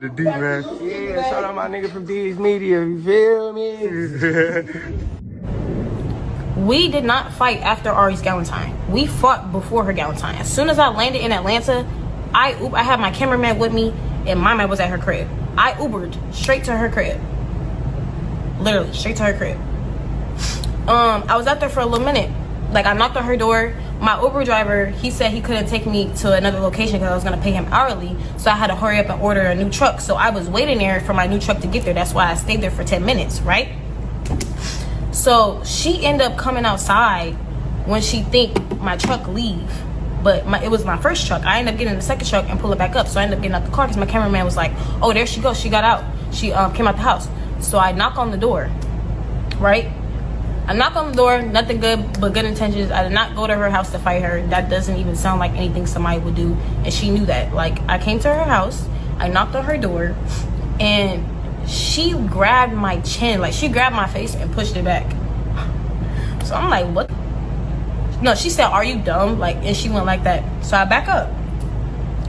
The D, man. Yeah, shout out my nigga from D's Media, you feel me? We did not fight after Ari's Galentine. We fought before her Galentine. As soon as I landed in Atlanta, I had my cameraman with me, and my man was at her crib. I Ubered straight to her crib. Literally, straight to her crib. I was out there for a little minute. Like, I knocked on her door. My Uber driver, he said he couldn't take me to another location because I was going to pay him hourly. So I had to hurry up and order a new truck. So I was waiting there for my new truck to get there. That's why I stayed there for 10 minutes, right? So she ended up coming outside when she think my truck leave. But it was my first truck. I ended up getting the second truck and pull it back up. So I ended up getting out the car because my cameraman was like, oh, there she goes. She got out. She came out the house. So I knock on the door, right? I knock on the door, nothing good but good intentions. I did not go to her house to fight her. That doesn't even sound like anything somebody would do. And she knew that. Like, I came to her house, I knocked on her door, and she grabbed my chin. Like, she grabbed my face and pushed it back. So I'm like, what? No, she said, are you dumb? Like, and she went like that. So I back up.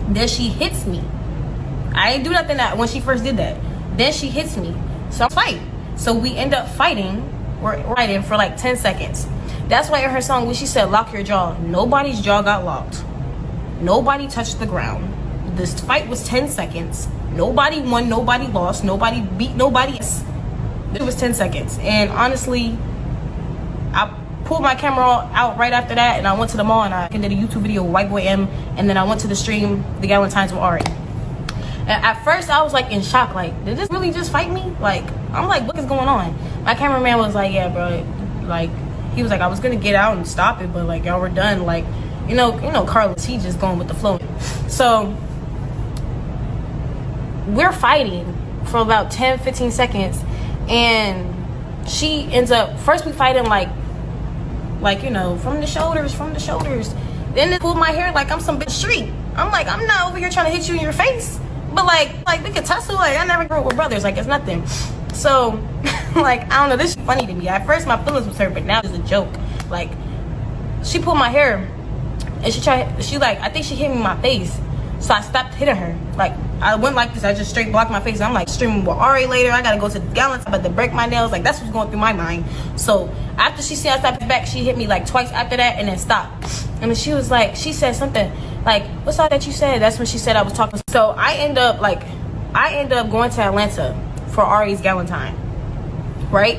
Then she hits me. I didn't do nothing when she first did that. Then she hits me. So I fight. So we end up fighting. We're fighting for like 10 seconds. That's why in her song when she said lock your jaw, nobody's jaw got locked. Nobody touched the ground. This fight was 10 seconds. Nobody won, nobody lost, nobody beat nobody. It was 10 seconds. And honestly, I pulled my camera out right after that, and I went to the mall and I did a YouTube video with White Boy M, and then I went to the stream The Galentines with Ari. And at first I was like in shock, like, did this really just fight me? Like, I'm like, what is going on? My cameraman was like, yeah, bro, like, he was like, I was gonna get out and stop it, but like, y'all were done. Like, you know Carlos, he just going with the flow. So we're fighting for about 10-15 seconds, and she ends up, first we fighting like from the shoulders. Then they pulled my hair like I'm some bitch street. I'm like, I'm not over here trying to hit you in your face, but like we could tussle. Like, I never grew up with brothers. Like, it's nothing. So like, I don't know, this is funny to me. At first my feelings was hurt, but now it's a joke. Like, she pulled my hair and she like, I think she hit me in my face. So I stopped hitting her. Like, I went like this, I just straight blocked my face. I'm like, streaming with Ari later, I gotta go to the Galentine, I'm about to break my nails. Like, that's what's going through my mind. So after she seen I stopped back, she hit me like twice after that and then stopped. And then she was like, she said something like, what's all that you said? That's when she said I was talking. So I end up going to Atlanta for Ari's Galentine, right?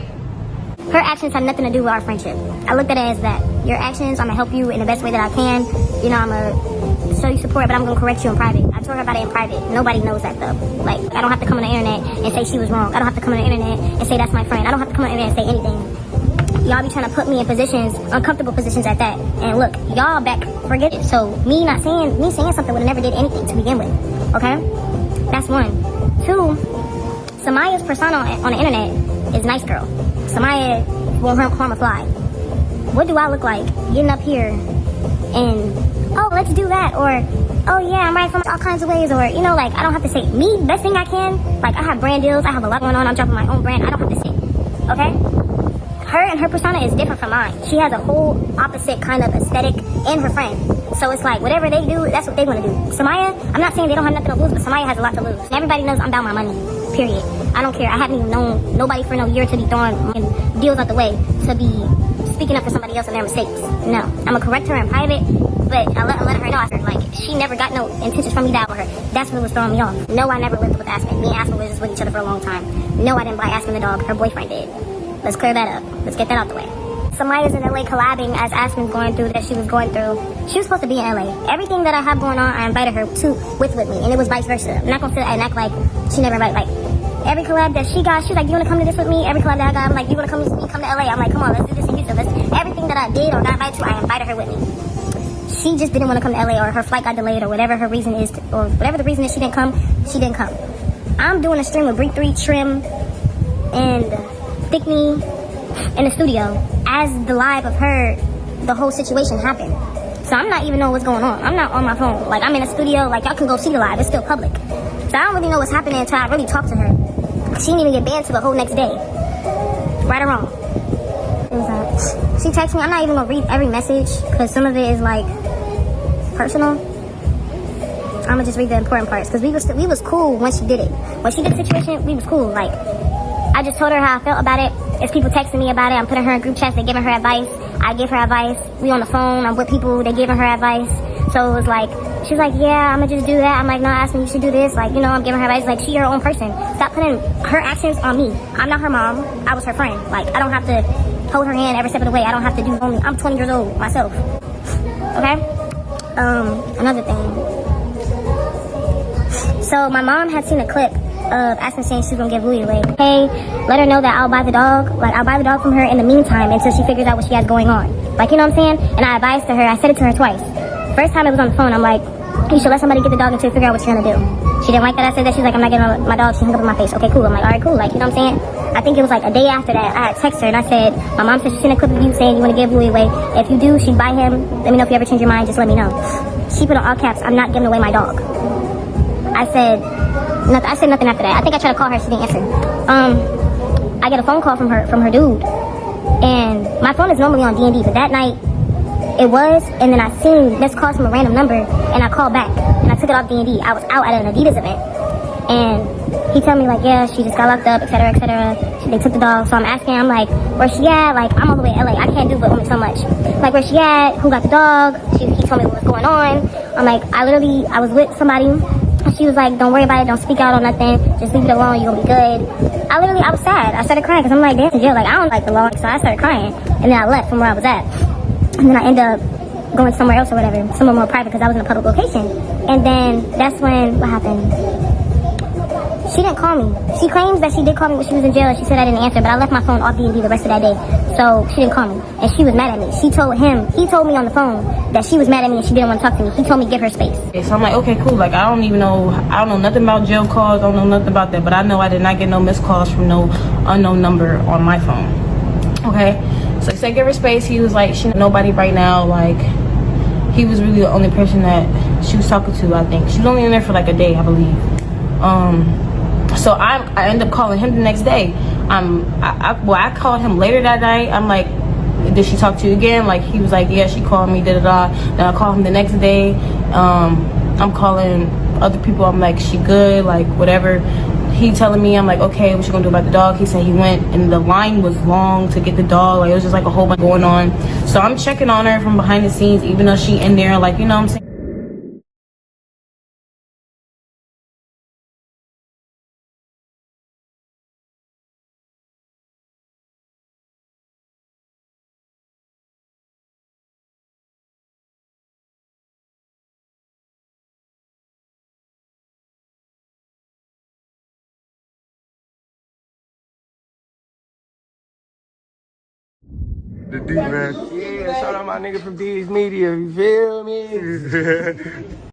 Her actions have nothing to do with our friendship. I looked at it as that. Your actions, I'm gonna help you in the best way that I can. You know, I'm gonna show you support, but I'm gonna correct you in private. I told her about it in private. Nobody knows that though. Like, I don't have to come on the internet and say she was wrong. I don't have to come on the internet and say that's my friend. I don't have to come on the internet and say anything. Y'all be trying to put me in positions, uncomfortable positions at that. And look, y'all back, forget it. So me saying something would have never did anything to begin with. Okay? That's one. Two, Summyah's persona on the internet is nice girl. Summyah won't harm a fly. What do I look like getting up here and, oh, let's do that, or, oh yeah, I'm right from all kinds of ways, or, you know, like, I don't have to say me, best thing I can. Like, I have brand deals, I have a lot going on, I'm dropping my own brand, I don't have to say, okay? Her and her persona is different from mine. She has a whole opposite kind of aesthetic and her friend. So it's like, whatever they do, that's what they want to do. Summyah, I'm not saying they don't have nothing to lose, but Summyah has a lot to lose. Everybody knows I'm about my money, period. I don't care. I haven't even known nobody for no year to be throwing deals out the way, to be speaking up for somebody else and their mistakes. No. I'm going to correct her in private, but I let her know. Like, she never got no intentions from me that with her. That's what was throwing me off. No, I never lived with Aspen. Me and Aspen were just with each other for a long time. No, I didn't buy Aspen the dog. Her boyfriend did. Let's clear that up. Let's get that out the way. Summyah's in LA collabing as Aspen's going through that she was going through. She was supposed to be in LA. Everything that I have going on, I invited her to with me, and it was vice versa. I'm not gonna sit and act like she never invited. Like, every collab that she got, she's like, you wanna come to this with me? Every collab that I got, I'm like, you wanna come with me? Come to LA. I'm like, come on, let's do this in Houston. Everything that I did or got invited to, I invited her with me. She just didn't want to come to LA, or her flight got delayed, or whatever her reason is, or whatever the reason is she didn't come, she didn't come. I'm doing a stream with Break 3, Trim, and Thickney in the studio as the live of her, the whole situation happened. So I'm not even knowing what's going on. I'm not on my phone. Like, I'm in a studio, like, y'all can go see the live, it's still public. So I don't really know what's happening until I really talk to her. She didn't even get banned till the whole next day. Right or wrong? She texts me. I'm not even gonna read every message because some of it is like personal. gonna just read the important parts because we was cool when she did it. When she did the situation, we was cool. Like, I just told her how I felt about it. It's people texting me about it. I'm putting her in group chats. They giving her advice. I give her advice. We on the phone. I'm with people. They giving her advice. So it was like, she's like, yeah, I'm gonna just do that. I'm like, no, Aspen, you should do this. Like, you know, I'm giving her advice. Like, she her own person. Stop putting her actions on me. I'm not her mom. I was her friend. Like, I don't have to hold her hand every step of the way. I don't have to do only. I'm 20 years old myself. Okay? Another thing. So my mom had seen a clip of Aspen saying she's gonna give Louis away. Hey, let her know that I'll buy the dog. Like, I'll buy the dog from her in the meantime until she figures out what she has going on. Like, you know what I'm saying? And I advised to her, I said it to her twice. First time it was on the phone, I'm like, you should let somebody get the dog until you figure out what you're gonna do. She didn't like that I said that. She's like, I'm not getting my dog. She hung up in my face. Okay, cool. I'm like, all right, cool. Like, you know what I'm saying? I think it was like a day after that, I had texted her and I said, my mom said she's seen a clip of you saying you want to give Louis away. If you do, she'd buy him. Let me know if you ever change your mind. Just let me know. She put on all caps, I'm not giving away my dog. I said nothing after that. I think I tried to call her. She didn't answer. I get a phone call from her dude. And my phone is normally on D&D, but that night, it was, and then I seen missed calls from a random number, and I called back, and I took it off D&D. I was out at an Adidas event, and he told me, like, yeah, she just got locked up, etc., etc. They took the dog, so I'm asking, I'm like, where she at? Like, I'm all the way in LA, I can't do but only so much. Like, where she at? Who got the dog? He told me what was going on. I'm like, I was with somebody, and she was like, don't worry about it, don't speak out on nothing, just leave it alone, you're gonna be good. I was sad. I started crying, because I'm like, damn, jail, like, I don't like the law, so I started crying, and then I left from where I was at. And then I ended up going somewhere else or whatever, somewhere more private because I was in a public location. And then that's when, what happened? She didn't call me. She claims that she did call me when she was in jail. She said I didn't answer, but I left my phone off D&D the rest of that day. So she didn't call me. And she was mad at me. He told me on the phone that she was mad at me and she didn't want to talk to me. He told me give her space. Okay, so I'm like, okay, cool. Like, I don't know nothing about jail calls. I don't know nothing about that. But I know I did not get no missed calls from no unknown number on my phone. Okay? So he said give her space. He was like, she nobody right now. Like, he was really the only person that she was talking to, I think. She was only in there for like a day, I believe. So I ended up calling him the next day. I called him later that night. I'm like, did she talk to you again? Like, he was like, yeah, she called me, da-da-da. Then I called him the next day. I'm calling other people. I'm like, she good? Like, whatever. He telling me, I'm like, okay, what you gonna do about the dog? He said he went, and the line was long to get the dog. Like, it was just like a whole bunch going on. So I'm checking on her from behind the scenes, even though she in there, like, you know what I'm saying? The D, man. Yeah, shout out my nigga from D's Media, you feel me?